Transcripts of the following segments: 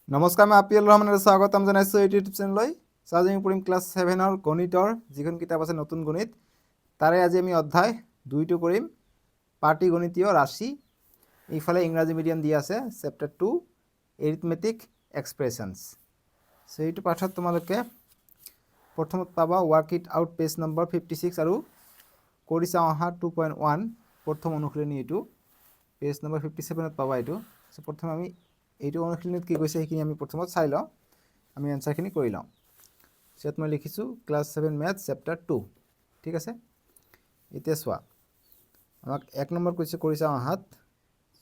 নমস্কাৰ, মই আপিল ৰহমানৰ স্বাগতম জনাইছোঁ এই ইউটিউব চেনেললৈ। আজি আমি পঢ়িম ক্লাছ 7ৰ গণিতৰ যিখন কিতাপ আছে নতুন গণিত, তাৰে আজি আমি অধ্যায় 2টো কৰিম, পাটীগণিতীয় ৰাশি। এইফালে ইংৰাজী মিডিয়াম দিয়া আছে, চেপ্টাৰ 2 এৰিথমেটিক এক্সপ্ৰেছনছ। চ' এইটো পাঠত তোমালোকে প্ৰথমত পাবা work it out page number 56 আৰু কৰি চাওঁ আহা 2.1 প্ৰথম অনুশীলনী। এইটো পেজ নম্বৰ 57ত পাবা এইটো। চ' প্ৰথমে আমি এইটো অনুশীলনীত কি কৈছে সেইখিনি আমি প্ৰথমত চাই লওঁ, আমি এনচাৰখিনি কৰি লওঁ। ইয়াত মই লিখিছোঁ ক্লাছ 7 মেথছ চেপ্টাৰ 2, ঠিক আছে। এতিয়া চোৱা, আমাক 1 নম্বৰ কৈছে কৰি চাওঁ আহাত।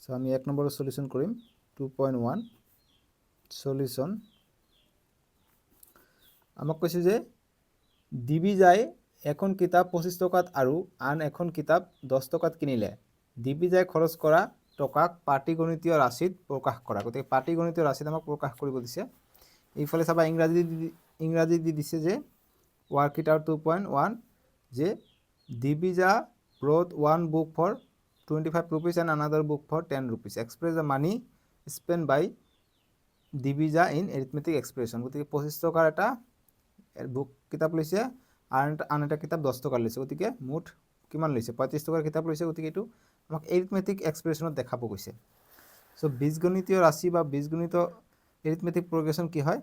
চ' আমি 1 নম্বৰৰ সলিউশ্যন কৰিম। 2.1 সলিউশ্যন। আমাক কৈছে যে দিবিজাই এখন কিতাপ 25 টকাত আৰু আন এখন কিতাপ 10 টকাত কিনিলে। দিবিজাই খৰচ কৰা টকাক পাটীগণিতীয় ৰাশিত প্ৰকাশ কৰা। গতিকে পাটীগণিতীয় ৰাশিত আমাক প্ৰকাশ কৰিব দিছে। এইফালে চাবা ইংৰাজী দি দিছে যে ৱৰ্ক ইট আউট 2.1 যে দিবিজা brought one book for 25 rupees and another book for 10 rupees. Express the money spent by দিবিজা ইন এৰিথমেটিক এক্সপ্ৰেছন। গতিকে 25 টকাৰ এটা বুক কিতাপ লৈছে, আন এটা কিতাপ 10 টকাৰ লৈছে। গতিকে মুঠ কিমান লৈছে? 35 টকাৰ কিতাপ লৈছে। গতিকে এইটো আমাক এৰিথমেটিক এক্সপ্ৰেছনত দেখাব কৈছে। চ' বীজগণিতীয় ৰাশি বা বীজগণিত এৰিথমেটিক প্ৰগ্ৰেশ্যন কি হয়?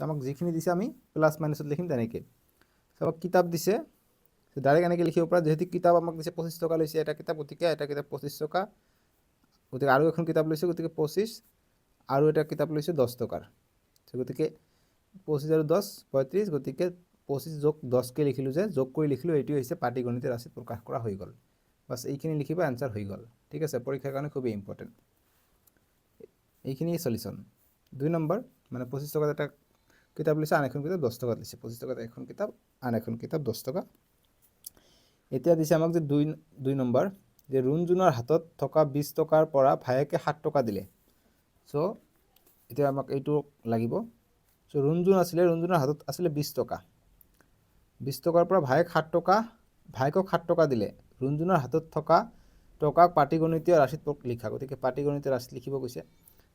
আমাক যিখিনি দিছে আমি প্লাছ মাইনাছত লিখিম তেনেকৈ। আমাক কিতাপ দিছে, ডাইৰেক্ট এনেকৈ লিখিব পৰা, যিহেতু কিতাপ আমাক দিছে 25 টকা লৈছে এটা কিতাপ, গতিকে এটা কিতাপ 25 টকা, গতিকে আৰু এখন কিতাপ লৈছে, গতিকে 25, আৰু এটা কিতাপ লৈছে 10 টকাৰ। গতিকে 25 আৰু 10 35, গতিকে 25 যোগ 10কে লিখিলোঁ, যে যোগ কৰি লিখিলোঁ, এইটোৱে হৈছে পাটীগণিতীয় ৰাশিত প্ৰকাশ কৰা হৈ গ'ল। বাছ এইখিনি লিখিবা, এনচাৰ হৈ গ'ল, ঠিক আছে। পৰীক্ষাৰ কাৰণে খুবেই ইম্পৰ্টেণ্ট এইখিনি সলিউশ্যন। 2 নম্বৰ মানে 25 টকাত এটা কিতাপ লৈছে, আন এখন কিতাপ 10 টকাত লৈছে। 25 টকাত এখন কিতাপ, আন এখন কিতাপ 10 টকা। এতিয়া দিছে আমাক যে 2 নম্বৰ যে ৰুণজুনৰ হাতত থকা 20 টকাৰ পৰা ভায়েকে 7 টকা দিলে। চ' এতিয়া আমাক এইটো লাগিব। চ' ৰুণজুনৰ হাতত আছিলে 20 টকা। 20 টকাৰ পৰা ভায়েকক 7 টকা দিলে। ৰুণজুনৰ হাতত থকা টকাক পাটীগণিতীয় ৰাশিত লিখা। গতিকে পাটীগণিতীয় ৰাশিত লিখিব কৈছে।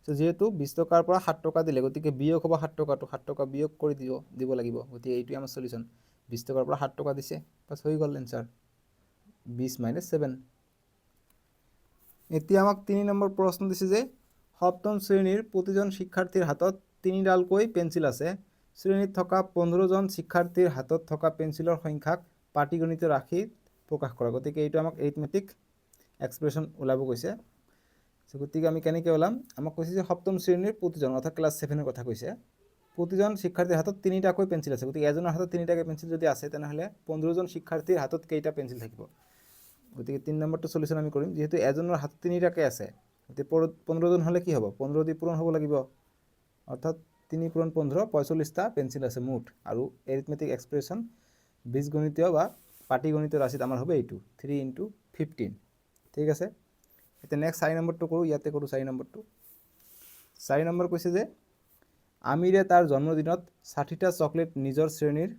চ' যিহেতু 20 টকাৰ পৰা 7 টকা দিলে, গতিকে বিয়োগ হ'ব 7 টকাটো, 7 টকা বিয়োগ কৰি দিব লাগিব। গতিকে এইটোৱে আমাৰ সলিউশ্যন। 20 টকাৰ পৰা 7 টকা দিছে, বাছ হৈ গ'ল এনচাৰ 20 - 7। এতিয়া আমাক 3 নম্বৰ প্ৰশ্ন দিছে যে সপ্তম শ্ৰেণীৰ প্ৰতিজন শিক্ষাৰ্থীৰ হাতত 3ডালকৈ পেঞ্চিল আছে। শ্ৰেণীত থকা 15জন শিক্ষাৰ্থীৰ হাতত থকা পেঞ্চিলৰ সংখ্যাক পাটীগণিতীয় ৰাশিত প্ৰকাশ কৰা। গতিকে এইটো আমাক এৰিথমেটিক এক্সপ্ৰেছন ওলাব কৈছে। গতিকে আমি কেনেকৈ ওলাম? আমাক কৈছে যে সপ্তম শ্ৰেণীৰ প্ৰতিজন, অৰ্থাৎ ক্লাছ 7ৰ কথা কৈছে, প্ৰতিজন শিক্ষাৰ্থীৰ হাতত 3টাকৈ পেঞ্চিল আছে। গতিকে এজনৰ হাতত 3টাকৈ পেঞ্চিল যদি আছে, তেনেহ'লে 15জন শিক্ষাৰ্থীৰ হাতত কেইটা পেঞ্চিল থাকিব? গতিকে 3 নম্বৰটো সলিউশ্যন আমি কৰিম। যিহেতু এজনৰ হাতত 3টাকৈ আছে, গতিকে 15জন হ'লে কি হ'ব? 15 দি পূৰণ হ'ব লাগিব, অৰ্থাৎ 3 × 15 45টা পেঞ্চিল আছে মুঠ। আৰু এৰিথমেটিক এক্সপ্ৰেছন বীজগণিতীয় বা পাটীগণিতীয় ৰাশিত আমাৰ হ'ব এইটো 3 × 15, ঠিক আছে। এতিয়া নেক্সট 4 নম্বৰটো কৰোঁ। ইয়াতে কৰোঁ 4 নম্বৰটো। 4 নম্বৰ কৈছে যে আমিৰে তাৰ জন্মদিনত 60টা চকলেট নিজৰ শ্ৰেণীৰ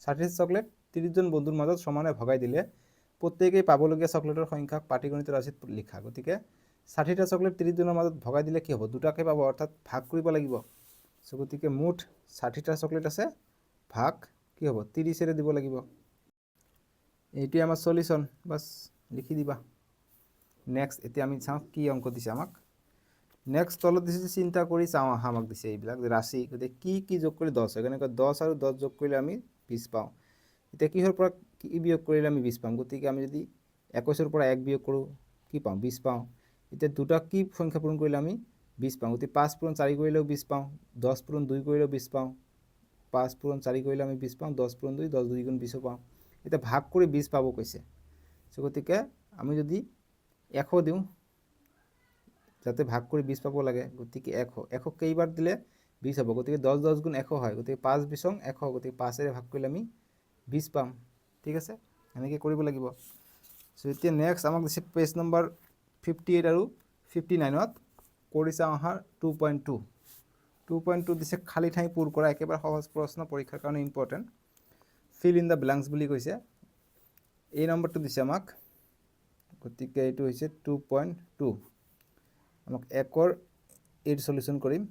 60টা চকলেট 30জন বন্ধুৰ মাজত সমানে ভগাই দিলে। প্ৰত্যেকেই পাবলগীয়া চকলেটৰ সংখ্যাক পাটীগণিতীয় ৰাশিত লিখা। গতিকে 60টা চকলেট 30জনৰ মাজত ভগাই দিলে কি হ'ব? 2টাকৈ পাব, অৰ্থাৎ ভাগ কৰিব লাগিব। চ' গতিকে মুঠ 60টা চকলেট আছে, ভাগ কি হ'ব? 30ৰে দিব লাগিব। এইটোৱে আমাৰ সলিউশ্যন, বাছ লিখি দিবা। নেক্সট এতিয়া আমি চাওঁ কি অংক দিছে আমাক। নেক্সট তলত দিছে যে চিন্তা কৰি চাওঁ আহা, আমাক দিছে এইবিলাক ৰাশি। গতিকে কি যোগ কৰি 10 হয়? কেনেকৈ 10 আৰু 10 যোগ কৰিলে আমি 20 পাওঁ। এতিয়া কিহৰ পৰা কি বিয়োগ কৰিলে আমি 20 পাম? গতিকে আমি যদি 21ৰ পৰা 1 বিয়োগ কৰোঁ, কি পাওঁ? 20 পাওঁ। এতিয়া দুটা কি সংখ্যা পূৰণ কৰিলে আমি 20 পাওঁ? গতিকে 5 × 4 কৰিলেও 20 পাওঁ, 10 × 2 কৰিলেও 20 পাওঁ, 5 × 4 কৰিলে আমি 20 পাওঁ, 10 × 2 10 2 × 20 পাওঁ। এতিয়া ভাগ কৰি 20 পাব কৈছে। চ' গতিকে আমি যদি 100 দিওঁ, যাতে ভাগ কৰি 20 পাব লাগে, গতিকে 100 কেইবাৰ দিলে 20 হ'ব? গতিকে 10 10 × 100 হয়। গতিকে 5 × 20 = 100, গতিকে 5ৰে ভাগ কৰিলে আমি 20 পাম, ঠিক আছে। এনেকৈ কৰিব লাগিব। চ' এতিয়া নেক্সট আমাক দিছে পেজ নম্বৰ 58 আৰু 59ত কৰি চাওঁ আহা 2.2 দিছে খালী ঠাই পূৰ কৰা। একেবাৰে সহজ প্ৰশ্ন, পৰীক্ষাৰ কাৰণে important. Fill in the blanks বুলি কৈছে। এই নম্বৰটো দিছে আমাক। গতিকে এইটো হৈছে 2.2। আমাক 1ৰ এইটো সলিউশ্যন কৰিম।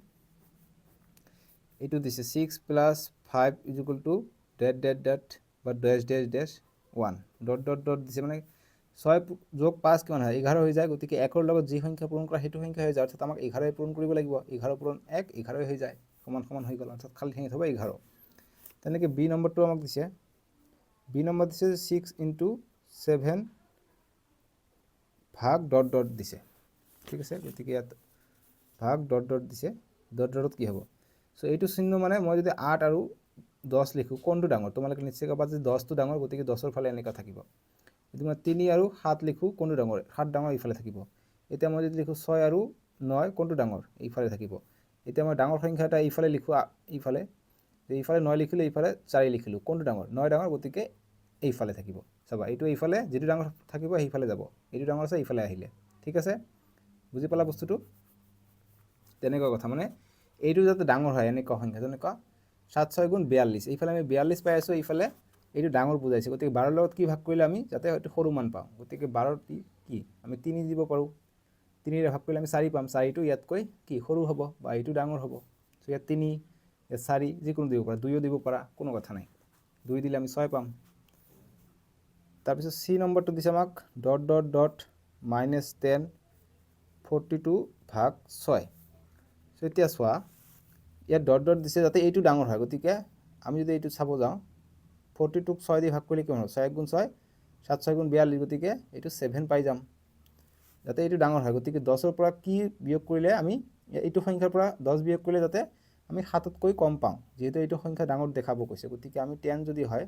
এইটো দিছে 6 plus 5 is equal to dot dot dot বা dash dash dash 1 dot dot dot দিছে মানে 6 যোগ 5 কিমান হয় 11 হৈ যায় গতিকে 1ৰ লগত যি সংখ্যা পূৰণ কৰা সেইটো সংখ্যা হৈ যায় অৰ্থাৎ আমাক 11 পূৰণ কৰিব লাগিব 11 পূৰণ 1 11 হৈ যায় সমান সমান হৈ গ'ল অৰ্থাৎ খালি ঠাইত হ'ব 11 তেনেকৈ বি নম্বৰটো আমাক দিছে বি নম্বৰ দিছে 6 ইনটু 7 ভাগ ডট ডট দিছে ঠিক আছে গতিকে ইয়াত ভাগ ডট ডট দিছে ডট ডটত কি হ'ব সো এইটো চিহ্ন মানে মই যদি 8 আৰু 10 লিখোঁ কোনটো ডাঙৰ তোমালোকে নিশ্চয় ক'বা যে 10টো ডাঙৰ গতিকে 10ৰ ফালে এনেকুৱা থাকিব যদি মই 3 আৰু 7 লিখোঁ কোনটো ডাঙৰ 7 ডাঙৰ এইফালে থাকিব এতিয়া মই যদি লিখোঁ 6 আৰু 9 কোনটো ডাঙৰ এইফালে থাকিব এতিয়া মই ডাঙৰ সংখ্যা এটা এইফালে লিখোঁ এইফালে এইফালে 9 লিখিলোঁ এইফালে 4 লিখিলোঁ কোনটো ডাঙৰ 9 ডাঙৰ গতিকে এইফালে থাকিব চাবা এইটো এইফালে যেটো ডাঙৰ থাকিব সেইফালে যাব এইটো ডাঙৰ আছে এইফালে আহিলে ঠিক আছে বুজি পালা বস্তুটো তেনেকুৱা কথা মানে এইটো যাতে ডাঙৰ হয় এনেকুৱা সংখ্যা যেনেকুৱা 7 6 গুণ 42 এইফালে আমি 42 পাই আছোঁ এইফালে এইটো ডাঙৰ বুজাইছে গতিকে 12 লগত কি ভাগ কৰিলে আমি যাতে হয়তো সৰু মান পাওঁ গতিকে 12 কি আমি 3 দিব পাৰোঁ 3 ৰে ভাগ কৰিলে আমি 4 পাম 4টো ইয়াতকৈ কি সৰু হ'ব বা এইটো ডাঙৰ হ'ব সো ইয়াত 3 ইয়াত 4 যিকোনো দিব পাৰা 2ও দিব পাৰা কোনো কথা নাই 2 দিলে আমি 6 পাম তাৰপিছত সি নম্বৰটো দিছে আমাক ডট ডট ডট -10 42 ভাগ 6 সো এতিয়া চোৱা ইয়াত ডট ডট দিছে যাতে এইটো ডাঙৰ হয় গতিকে আমি যদি এইটো চাব যাওঁ 42ক 6 দি ভাগ কৰিলে কিমান হ'ব 6 গুণ 6 7 6 গুণ 42 গতিকে এইটো 7 পাই যাম যাতে এইটো ডাঙৰ হয় গতিকে 10ৰ পৰা কি বিয়োগ কৰিলে আমি এইটো সংখ্যাৰ পৰা 10 বিয়োগ কৰিলে যাতে আমি 7তকৈ কম পাওঁ যেহেতু এইটো সংখ্যা ডাঙৰ দেখাব কৈছে গতিকে আমি 10 যদি হয়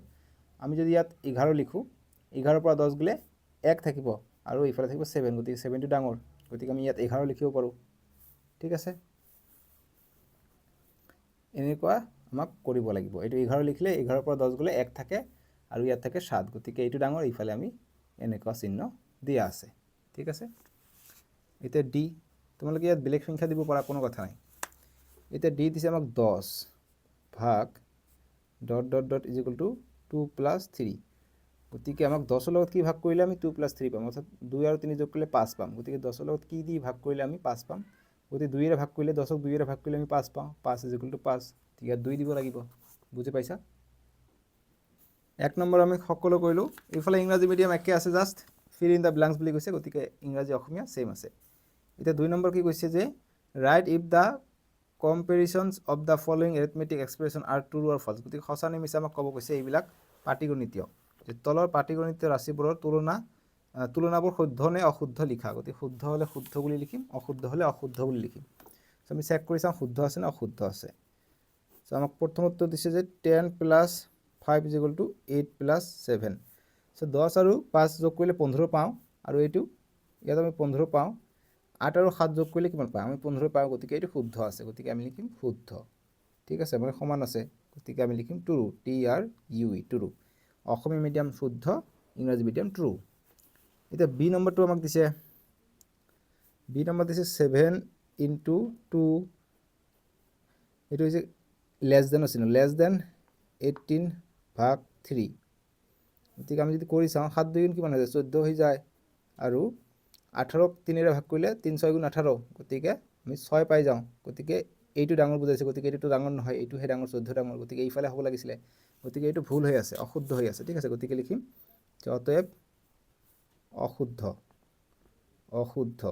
আমি যদি ইয়াত 11 লিখোঁ 11ৰ পৰা 10 গ'লে 1 থাকিব আৰু এইফালে থাকিব 7 গতিকে 7টো ডাঙৰ গতিকে আমি ইয়াত 11 লিখিব পাৰোঁ ঠিক আছে এনেকুৱা আমাক কৰিব লাগিব এইটো 11 লিখিলে 11ৰ পৰা 10 গ'লে 1 থাকে আৰু ইয়াত থাকে 7 গতিকে এইটো ডাঙৰ এইফালে আমি এনেকুৱা চিহ্ন দিয়া আছে ঠিক আছে এতিয়া ডি তোমালোকে ইয়াত বেলেগ সংখ্যা দিব পাৰা কোনো কথা নাই এতিয়া ডি দিছে আমাক 10 ভাগ dot dot dot is equal two 2 plus 3 গতিকে আমাক 10ৰ লগত কি ভাগ কৰিলে আমি 2 প্লাছ 3 পাম অৰ্থাৎ 2 আৰু 3 যোগ কৰিলে 5 পাম গতিকে 10ৰ লগত কি দি ভাগ কৰিলে আমি 5 পাম গতিকে 2 ৰে ভাগ কৰিলে 10ক 2 ৰে ভাগ কৰিলে আমি 5 পাওঁ 5 ইজ ইকুৱেল টু 5 ঠিক আছে 2 দিব লাগিব বুজি পাইছা এক নম্বৰ আমি সকলো কৰিলোঁ এইফালে ইংৰাজী মিডিয়াম একে আছে জাষ্ট ফিল ইন দ্য ব্লাঙ্কছ বুলি কৈছে গতিকে ইংৰাজী অসমীয়া সেম আছে এতিয়া 2 নম্বৰ কি কৈছে যে right if the comparisons of the following arithmetic expression are true or false গতিকে সঁচা নে মিছা আমাক ক'ব কৈছে এইবিলাক পাটিগণিতীয় যে তলৰ পাটিগণিতীয় ৰাশিবোৰৰ তুলনাবোৰ শুদ্ধ নে অশুদ্ধ লিখা গতিকে শুদ্ধ হ'লে শুদ্ধ বুলি লিখিম অশুদ্ধ হ'লে অশুদ্ধ বুলি লিখিম সো আমি চেক কৰি চাওঁ শুদ্ধ আছে নে অশুদ্ধ আছে সো আমাক প্ৰথমত দিছে যে 10 plus 5 is equal two 8 plus 7 so 10 আৰু 5 যোগ কৰিলে 15 পাওঁ আৰু এইটো ইয়াত আমি 15 পাওঁ 8 আৰু 7 যোগ কৰিলে কিমান পাওঁ আমি 15 পাওঁ গতিকে এইটো শুদ্ধ আছে গতিকে আমি লিখিম শুদ্ধ ঠিক আছে মানে সমান আছে গতিকে আমি লিখিম ট্ৰু TRUE ট্ৰু অসমীয়া মিডিয়াম শুদ্ধ ইংৰাজী মিডিয়াম ট্ৰু এতিয়া বি নম্বৰটো আমাক দিছে বি নম্বৰ দিছে 7 ইনটু 2 এইটো হৈছে লেছ দেন আছে লেছ দেন 18 ভাগ 3 গতিকে আমি যদি কৰি চাওঁ 7 2 গুণ কিমান হৈ যায় 14 হৈ যায় আৰু 18ক 3 ৰে ভাগ কৰিলে 3 6 গুণ 18 গতিকে আমি 6 পাই যাওঁ গতিকে এইটো ডাঙৰ বুজাইছে গতিকে এইটো ডাঙৰ নহয় এইটোহে ডাঙৰ 14 ডাঙৰ গতিকে এইফালে হ'ব লাগিছিলে গতিকে এইটো ভুল হৈ আছে অশুদ্ধ হৈ আছে ঠিক আছে গতিকে লিখিম যে অতএব অশুদ্ধ অশুদ্ধ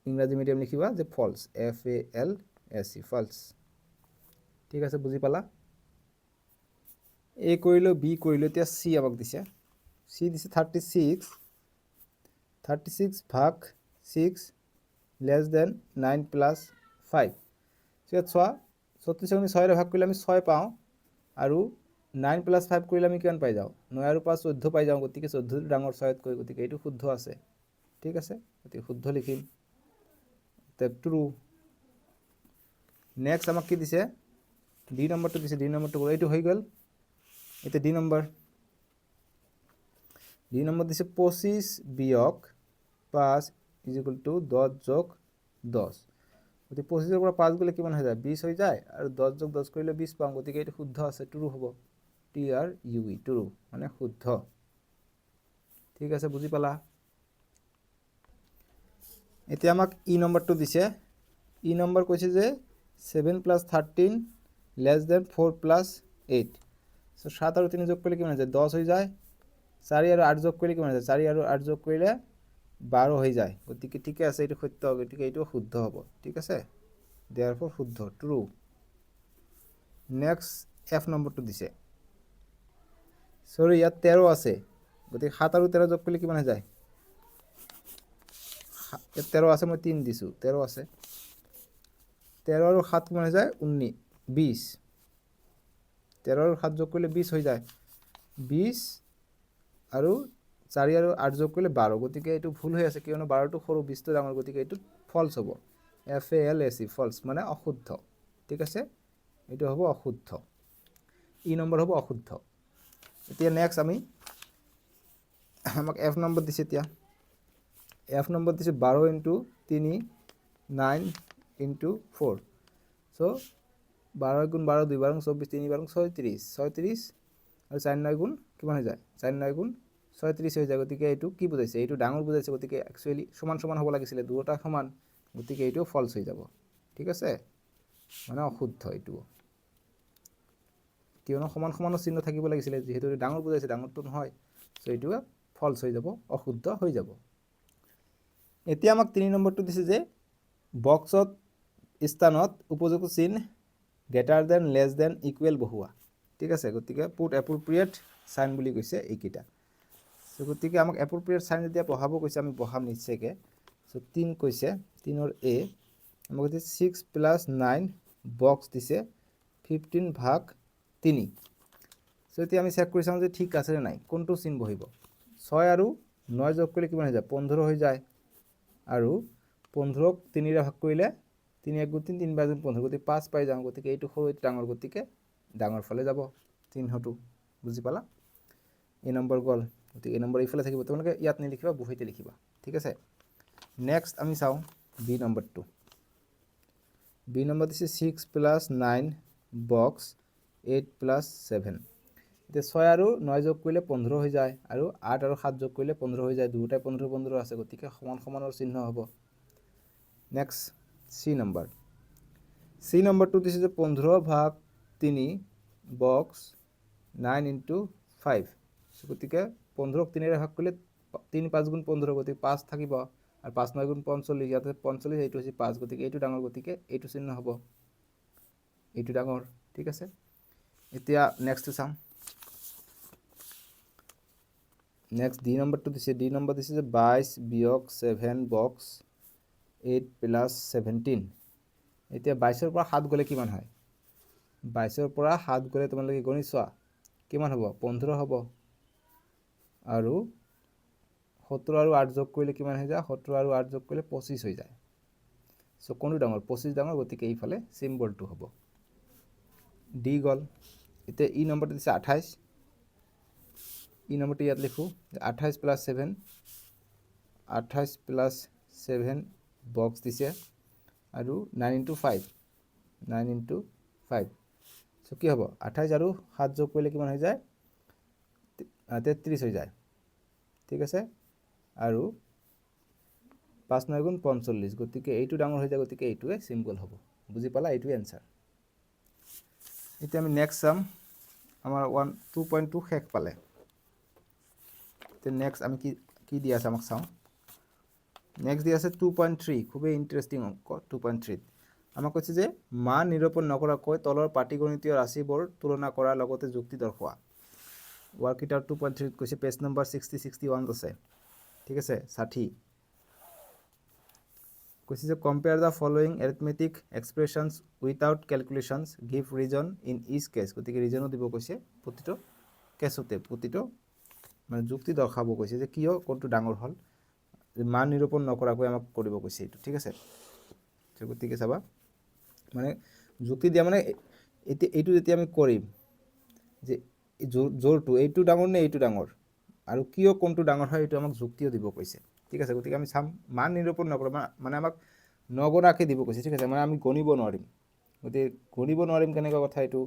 ইংৰাজী মিডিয়াম লিখিবা যে ফলছ FALSE ফলছ ঠিক আছে বুজি পালা এ কৰিলো বি কৰিলো এতিয়া সি আমাক দিছে সি দিছে 36 ভাগ 6 লেছ দেন 9 প্লাছ 5 ইয়াত চোৱা 36 আমি 6 ৰে ভাগ কৰিলে আমি 6 পাওঁ আৰু 9 প্লাছ 5 কৰিলে আমি কিমান পাই যাওঁ 9 আৰু 5 14 পাই যাওঁ গতিকে 14টো ডাঙৰ 6তকৈ গতিকে এইটো শুদ্ধ আছে ঠিক আছে গতিকে শুদ্ধ লিখিম তে ট্ৰু নেক্সট আমাক কি দিছে ডি নম্বৰটো দিছে ডি নম্বৰটো এইটো হৈ গ'ল এতিয়া ডি নম্বৰ দিছে 25 বিয়োগ 5 ইজ ইকুৱেল টু 10 যোগ 10 গতিকে 25ৰ পৰা 5 গ'লে কিমান হৈ যায় 20 হৈ যায় আৰু 10 যোগ 10 কৰিলে 20 পাওঁ গতিকে এইটো শুদ্ধ আছে ট্ৰু হ'ব TRUE ট্ৰু মানে শুদ্ধ ঠিক আছে বুজি পালা এতিয়া আমাক ই নম্বৰটো দিছে ই নম্বৰ কৈছে যে 7 + 13 <= 4 + 8। সো 7 আর 3 যোগ করলে কি মানে যায় 10 হয়ে যায়। 4 আর 8 যোগ করলে কি মানে যায় 4 আর 8 যোগ করলে 12 হয়ে যায়। গতিকে ঠিক আছে, এটা সত্য হবে, গতিকে এইটো শুদ্ধ হ'ব। ঠিক আছে, দেয়ারফর শুদ্ধ, ট্ৰু। নেক্সট এফ নম্বৰটো দিছে। সৰি ইয়াত 13 আছে, গতিকে 7 আৰু 13 যোগ কৰিলে কিমান হৈ যায়? ইয়াত 13 আছে, মই 3 দিছোঁ, 13 আছে। 13 আৰু 7 কিমান হৈ যায়? 20। 13 আৰু 7 যোগ কৰিলে 20 হৈ যায়। 20 আৰু 4 আৰু 8 যোগ কৰিলে 12, গতিকে এইটো ভুল হৈ আছে, কিয়নো 12টো সৰু 20টো ডাঙৰ, গতিকে এইটো ফলছ হ'ব। FALSE, ফলছ মানে অশুদ্ধ। ঠিক আছে, এইটো হ'ব অশুদ্ধ। ই নম্বৰ হ'ব অশুদ্ধ। এতিয়া নেক্সট আমাক এফ নম্বৰ দিছে। এতিয়া এফ নম্বৰ দিছে 12 × 3 9 × 4। চ' 12 × 12 2 12 24 3 12 36 36 আৰু 4 9 গুণ কিমান হৈ যায়? 4 9 গুণ 36 হৈ যায়। গতিকে এইটো কি বুজাইছে? এইটো ডাঙৰ বুজাইছে, গতিকে একচুৱেলি সমান সমান হ'ব লাগিছিলে, দুয়োটা সমান, গতিকে এইটো ফলছ হৈ যাব। ঠিক আছে, মানে অশুদ্ধ এইটো, কিয়নো সমান সমানৰ চিহ্ন থাকিব লাগিছিলে, যিহেতু এইটো ডাঙৰ বুজাইছে, ডাঙৰটো নহয়। চ' এইটো ফলছ হৈ যাব, অশুদ্ধ হৈ যাব। এতিয়া আমাক 3 নম্বৰটো দিছে যে বক্সত স্থানত উপযুক্ত চিন greater than, less than, equal বহুৱা। ঠিক আছে, গতিকে পুট এপ্ৰপ্ৰিয়েট চাইন বুলি কৈছে এইকেইটা। চ' গতিকে আমাক এপ্ৰপ্ৰিয়েট চাইন যেতিয়া বহাব কৈছে, আমি বহাম নিশ্চয়কৈ। চ' 3 কৈছে, 3ৰ এ আমাক কৈছে 6 + 9 বক্স দিছে 15/3। চ' এতিয়া আমি চেক কৰি চাওঁ যে ঠিক আছে নে নাই, কোনটো চিন বহিব। 6 আৰু 9 যোগ কৰিলে কিমান হৈ যায়? 15 হৈ যায়। আৰু 15ক 3ৰে ভাগ কৰিলে 3 × 1 = 3 3 × 5 = 15, গতিকে 5 পাই যাওঁ। গতিকে এইটো সৰু এইটো ডাঙৰ, গতিকে ডাঙৰ ফালে যাব চিহ্নটো। বুজি পালা? এই নম্বৰ গ'ল, গতিকে এই নম্বৰ এইফালে থাকিব। তোমালোকে ইয়াত নিলিখিবা, বহীতে লিখিবা। ঠিক আছে, নেক্সট আমি চাওঁ বি নম্বৰটো। বি নম্বৰ দিছে 6 + 9 বক্স 8 + 7। এতিয়া 6 আৰু 9 যোগ কৰিলে 15 হৈ যায়, আৰু 8 আৰু 7 যোগ কৰিলে 15 হৈ যায়। দুয়োটাই 15 15 আছে, গতিকে সমান সমানৰ চিহ্ন হ'ব। Next C number. চি নম্বৰটো দিছে যে 15/3 বক্স 9 × 5। গতিকে 15ক 3ৰে ভাগ কৰিলে 3 5 × 15, গতিকে 5 থাকিব, আৰু 5 9 × 45, ইয়াতে 45, এইটো হৈছে 5, গতিকে এইটো ডাঙৰ, গতিকে এইটো চিহ্ন হ'ব, এইটো ডাঙৰ। ঠিক আছে, এতিয়া নেক্সটটো চাওঁ। নেক্সট ডি নম্বৰটো দিছে। ডি নম্বৰ দিছে যে 22 - 7 বক্স 8 + 17। এতিয়া 22ৰ পৰা 7 গ'লে কিমান হয়? 22ৰ পৰা 7 গ'লে তোমালোকে গণি চোৱা কিমান হ'ব? 15 হ'ব। আৰু 17 আৰু 8 যোগ কৰিলে কিমান হৈ যায়? 17 আৰু 8 যোগ কৰিলে 25 হৈ যায়। চ' কোনটো ডাঙৰ? 25 ডাঙৰ, গতিকে এইফালে চিম্বলটো হ'ব। ডি গ'ল। এতিয়া ই নম্বৰটো দিছে 28। ই নম্বৰটো ইয়াত লিখোঁ, 28 + 7 28 + 7 বক্স দিছে, আৰু 9 × 5 9 × 5। চ' কি হ'ব? 28 আৰু 7 যোগ কৰিলে কিমান হৈ যায়? 33 হৈ যায়। ঠিক আছে, আৰু 5 9 × 45, গতিকে এইটো ডাঙৰ হৈ যায়, গতিকে এইটোৱে চিম্বল হ'ব। বুজি পালা? এইটোৱে এনচাৰ। এতিয়া আমি নেক্সট চাম। আমাৰ 2.2 শেষ পালে। এতিয়া নেক্সট আমি কি দি আছে আমাক চাওঁ। নেক্সট দি আছে 2.3, খুবেই ইণ্টাৰেষ্টিং অংক। 2.3 আমাক কৈছে যে মান নিৰূপণ নকৰাকৈ তলৰ পাটিগণিতীয় ৰাশিবোৰ তুলনা কৰাৰ লগতে যুক্তি দৰ্শোৱা। ৱৰ্ককেইটাৰ 2.3 কৈছে, পেজ নম্বৰ 60 61 আছে। ঠিক আছে, 60 কৈছে যে compare the following arithmetic expressions without calculations, give reason in each case. গতিকে ৰিজনো দিব কৈছে প্ৰতিটো কেছতে, প্ৰতিটো মানে যুক্তি দৰ্শাব কৈছে যে কিয় কোনটো ডাঙৰ হ'ল। মান নিৰূপণ নকৰাকৈ আমাক কৰিব কৈছে এইটো। ঠিক আছে, গতিকে চাবা, মানে যুক্তি দিয়া মানে এতিয়া এইটো যেতিয়া আমি কৰিম যে জোৰটো এইটো ডাঙৰ নে এইটো ডাঙৰ, আৰু কিয় কোনটো ডাঙৰ হয়, এইটো আমাক যুক্তিও দিব কৈছে। ঠিক আছে, গতিকে আমি চাম। মান নিৰূপণ নকৰোঁ, মানে আমাক নগণাকৈ দিব কৈছে। ঠিক আছে, মানে আমি গণিব নোৱাৰিম। গতিকে গণিব নোৱাৰিম কেনেকুৱা কথা, এইটো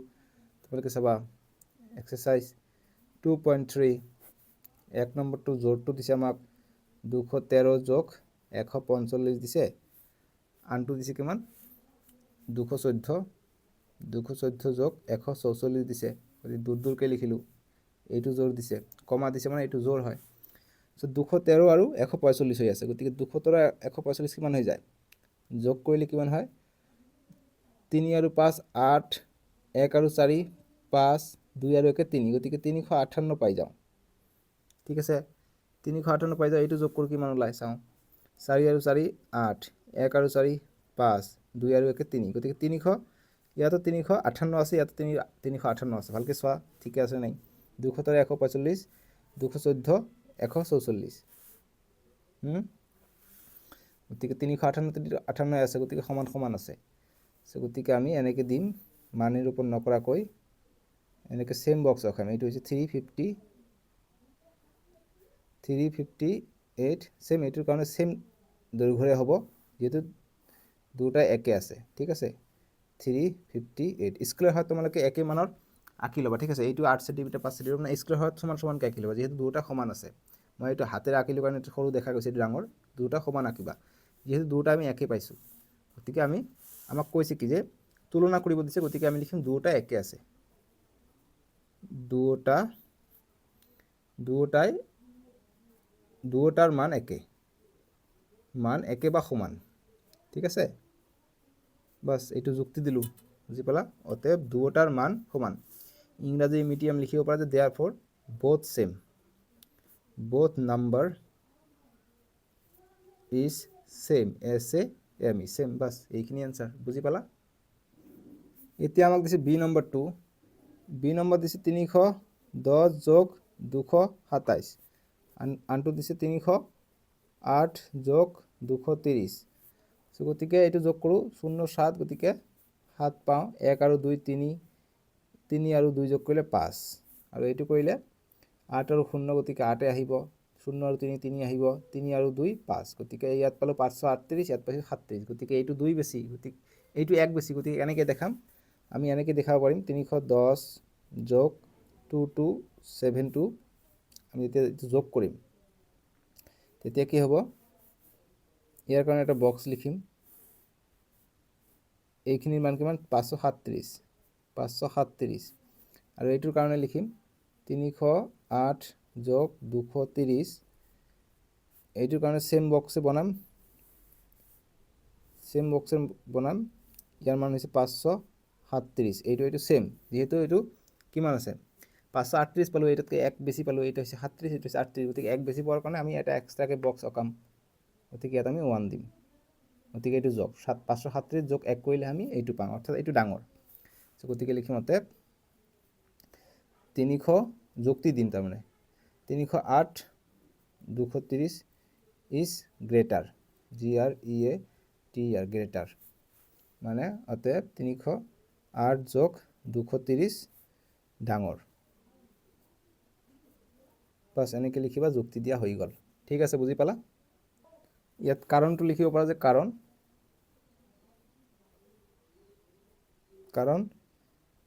তোমালোকে চাবা। এক্সাৰচাইজ 2.3 1 নম্বৰটো জোৰটো দিছে আমাক 213 + 145 দিছে। আনটো দিছে কিমান? 214 যোগ 144 দিছে, গতিকে দূৰ দূৰকৈ লিখিলোঁ, এইটো জোৰ দিছে, কমা দিছে মানে এইটো জোৰ হয়। চ' 213 আৰু 145 হৈ আছে, গতিকে 213 145 কিমান হৈ যায়, যোগ কৰিলে কিমান হয়, 3 আৰু 5 8, 1 আৰু 4 5, 2 আৰু 1 3, গতিকে 358 পাই যাওঁ। ঠিক আছে, 358 পাই যাওঁ। এইটো যোগ কৰোঁ কিমান ওলাই চাওঁ, 4 আৰু 4 8, 1 আৰু 4 5, 2 আৰু 1 3, গতিকে 300, ইয়াতো 358 আছে, ইয়াতো 358 আছে, ভালকৈ চোৱা ঠিকে আছে নাই, 213 145, 214 144, গতিকে 358 আছে, গতিকে সমান সমান আছে। গতিকে আমি এনেকৈ দিম, মান নিৰূপণ নকৰাকৈ এনেকৈ চেম বক্স ৰখাম। এইটো হৈছে 358, চেম, এইটোৰ কাৰণে চেম দৈৰ্ঘ্যৰে হ'ব, যিহেতু দুটাই একে আছে। ঠিক আছে, 358 স্কুৱেৰ হয় তোমালোকে একে মানৰ আঁকি ল'বা। ঠিক আছে, এইটো 8 চেণ্টিমিটাৰ 5 চেণ্টিমিটাৰ মানে স্কুৱেৰ হয় সমান সমানকৈ আঁকি ল'বা, যিহেতু দুটা সমান আছে। মই এইটো হাতেৰে আঁকিলোঁ কাৰণে সৰু দেখা গৈছে, এইটো ডাঙৰ, দুটা সমান আঁকিবা, যিহেতু দুটা আমি একে পাইছোঁ। গতিকে আমাক কৈছে কি যে তুলনা কৰিব দিছে, গতিকে আমি লিখিম দুটা একে আছে, দুটাৰ মান একে বা সমান। ঠিক আছে, বাছ এইটো যুক্তি দিলোঁ, বুজি পালা। অতএব দুটাৰ মান সমান। ইংৰাজী মিডিয়াম লিখিব পৰা যে therefore both number is same, same, bus এইখিনি এনচাৰ, বুজি পালা। এতিয়া আমাক দিছে বি নম্বৰটো, বি নম্বৰ দিছে 310 যোগ 227, আনটো দিছে 308 যোগ 230। গতিকে এইটো যোগ কৰোঁ 07, গতিকে 7 পাওঁ, 1 আৰু 2 3, 3 আৰু 2 যোগ কৰিলে 5, আৰু এইটো কৰিলে 8 আৰু 0, গতিকে 8 আহিব, 0 আৰু 3 3 আহিব, 3 আৰু 2 5, গতিকে ইয়াত পালোঁ 538, ইয়াত পাইছোঁ 37, গতিকে এইটো 2 বেছি, গতিকে এইটো 1 বেছি, গতিকে এনেকৈ দেখাম। আমি এনেকৈ দেখাব পাৰিম 310 যোগ 2272, আমি যেতিয়া এইটো যোগ কৰিম তেতিয়া কি হ'ব, ইয়াৰ কাৰণে এটা বক্স লিখিম, এইখিনিৰ মান কিমান 537, আৰু এইটোৰ কাৰণে লিখিম 308 যোগ 230, এইটোৰ কাৰণে চেম বক্সে বনাম, ইয়াৰ মান হৈছে 537, এইটো চেম, যিহেতু এইটো কিমান আছে 538 পালোঁ, এইটোতকৈ 1 বেছি পালোঁ, এইটো হৈছে 37, এইটো হৈছে 38, গতিকে 1 বেছি পোৱাৰ কাৰণে আমি এটা এক্সট্ৰাকৈ বক্স অঁকাম, গতিকে ইয়াত আমি 1 দিম, গতিকে এইটো যোগ 537 যোগ 1 কৰিলে আমি এইটো পাম, অৰ্থাৎ এইটো ডাঙৰ। গতিকে লিখিম অতএব 300 যুক্তি দিম, তাৰমানে 308 230 ইজ গ্ৰেটাৰ, GREATR, গ্ৰেটাৰ, মানে অতএব 308 যোগ 230 ডাঙৰ, বাছ এনেকৈ লিখিবা, যুক্তি দিয়া হৈ গ'ল। ঠিক আছে, বুজি পালা। ইয়াত কাৰণটো লিখিব পৰা যে কাৰণ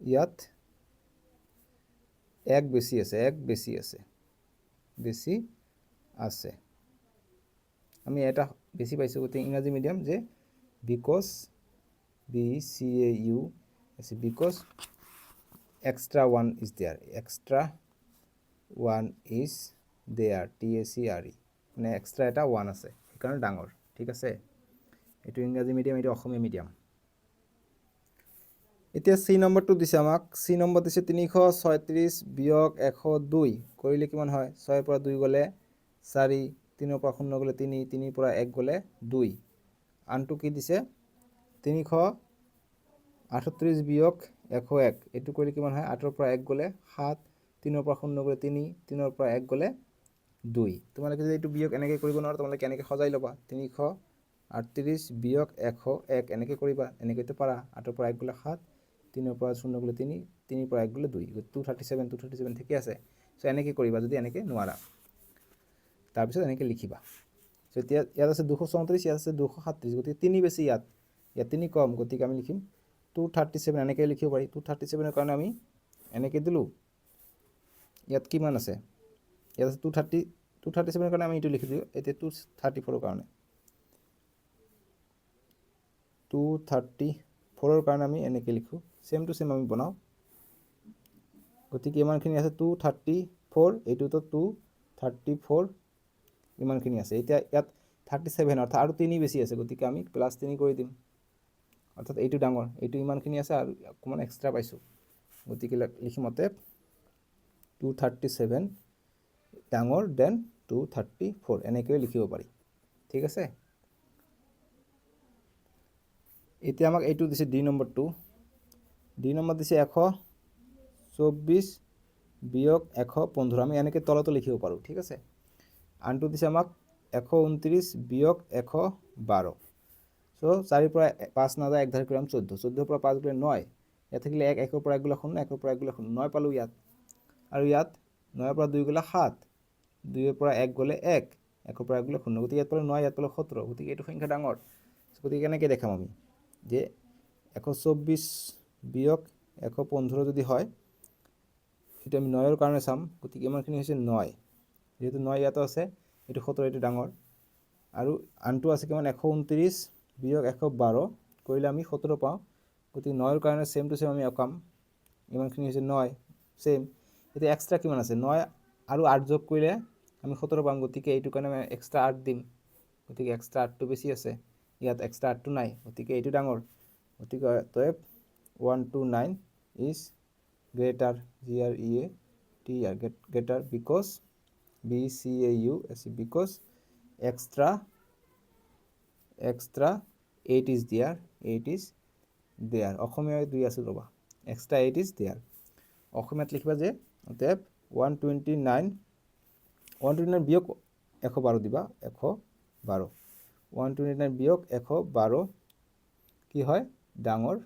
ইয়াত 1 বেছি আছে, আমি এটা বেছি পাইছোঁ, গতিকে ইংৰাজী মিডিয়াম যে because because extra one is there, TACRE, মানে এক্সট্ৰা এটা 1 আছে, সেইকাৰণে ডাঙৰ। ঠিক আছে, এইটো ইংৰাজী মিডিয়াম, এইটো অসমীয়া মিডিয়াম। এতিয়া চি নম্বৰটো দিছে আমাক, চি নম্বৰ দিছে 336 বিয়োগ 102 কৰিলে কিমান হয়, 6 পৰা 2 গ'লে 4, 3 পৰা 0 গ'লে 3, 3 পৰা 1 গ'লে 2, আনটো কি দিছে 338 বিয়োগ 101, এইটো কৰিলে কিমান হয়, 8 পৰা 1 গ'লে 7, 3 পৰা 0 গ'লে 3, 3 পৰা 1 গ'লে 2। তোমালোকে যদি এইটো বিয়োগ এনেকৈ কৰিব নোৱাৰা, তোমালোকে এনেকৈ সজাই ল'বা, 338 বিয়োগ 101 এনেকৈ কৰিবা, এনেকৈতো পাৰা, 8 পৰা 1 গ'লে 7, 3 পৰা 0 গ'লে 3, 3 পৰা 1 গ'লে 2, 237 ঠিকে আছে। চ' এনেকৈ কৰিবা যদি এনেকৈ নোৱাৰা, তাৰপিছত এনেকৈ লিখিবা। চ' এতিয়া ইয়াত আছে 234, ইয়াত আছে 237, গতিকে 3 বেছি, ইয়াত 3 কম, গতিকে আমি লিখিম 237, এনেকৈ লিখিব পাৰি। 237ৰ কাৰণে আমি এনেকৈ দিলোঁ, ইয়াত কিমান আছে, ইয়াত আছে 237ৰ কাৰণে আমি এইটো লিখি দিওঁ, এতিয়া 234ৰ কাৰণে 234 4ৰ কাৰণে আমি এনেকৈ লিখোঁ চেম টু চেম আমি বনাওঁ গতিকে ইমানখিনি আছে 234 এইটোতো 234 ইমানখিনি আছে এতিয়া ইয়াত 37 অৰ্থাৎ আৰু 3 বেছি আছে গতিকে আমি +3 কৰি দিম অৰ্থাৎ এইটো ডাঙৰ এইটো ইমানখিনি আছে আৰু অকণমান এক্সট্ৰা পাইছোঁ গতিকে লিখিম অতএব 237 ডাঙৰ দেন 234 এনেকৈ লিখিব পাৰি ঠিক আছে এতিয়া আমাক এইটো দিছে ডি নম্বৰটো ডি নম্বৰ দিছে 124 বিয়োগ 115 আমি এনেকৈ তলতো লিখিব পাৰোঁ ঠিক আছে আনটো দিছে আমাক 129 বিয়োগ 112 সো 4 পৰা 5 নাযায় 1 ধাৰ কৰিম 14 14 পৰা 5 গ'লে 9 ইয়াত থাকিলে 1 1 পৰা 1 গ'লে 0 1 পৰা 1 গ'লে 0 9 পালোঁ ইয়াত আৰু ইয়াত 9 পৰা 2 গ'লে 7 2 পৰা 1 গ'লে 1 1 পৰা 1 গ'লে 0 গতিকে ইয়াত পালোঁ 9 ইয়াত পালোঁ 17 গতিকে এইটো সংখ্যা ডাঙৰ গতিকে কেনেকৈ দেখাম আমি যে 124 বিয়োগ 115 যদি হয় এটা আমি 9ৰ কাৰণে চাম গতিকে ইমানখিনি হৈছে 9 যেহেতু 9 ইয়াতো আছে এইটো 17 এইটো ডাঙৰ আৰু আনটো আছে কিমান 129 বিয়োগ 112 কৰিলে আমি 17 পাওঁ গতিকে 9ৰ কাৰণে চেম টু চেম আমি অকাম ইমানখিনি হৈছে 9 চেম এতিয়া এক্সট্ৰা কিমান আছে 9 আৰু 8 যোগ কৰিলে আমি 17 পাম গতিকে এইটো কাৰণে আমি এক্সট্ৰা 8 দিম গতিকে এক্সট্ৰা 8টো বেছি আছে ইয়াত এক্সট্ৰা 8টো নাই গতিকে এইটো ডাঙৰ গতিকে অতএব 129 is greater greater because because extra 8 is there অসমীয়া 2 আছে ৰবা extra 8 is there অসমীয়াত লিখিবা যে অতএব 129 বিয়োগ 112 দিবা 112 129 বিয়োগ 112 কি হয় ডাঙৰ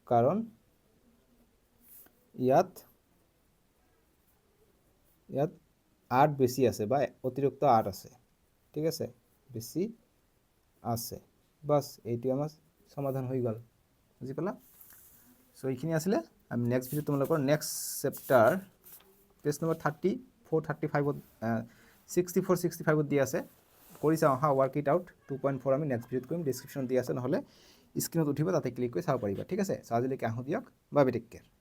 কাৰণ ইয়াত 8 বেছি আছে বা অতিৰিক্ত 8 আছে ঠিক আছে বেছি আছে বাস এইটো আমাৰ সমাধান হৈ গ'ল বুজি পালা সো এইখিনি আছিলে আমি নেক্সট ভিডিও তোমালোকৰ নেক্সট চেপ্টাৰ পেজ নম্বৰ 34 35 64 65 দি আছে কৰি চাওঁ হা ওয়াৰ্ক ইট আউট 2.4 আমি নেক্সট ভিডিওত কৰিম ডেসক্ৰিপশ্যন দি আছে নহলে স্ক্ৰিনত উঠিব তাতে ক্লিক কৰি চাব পাৰিবা ঠিক আছে আজিলৈকে আহো দিয়ক বাই বাই টেক কেয়াৰ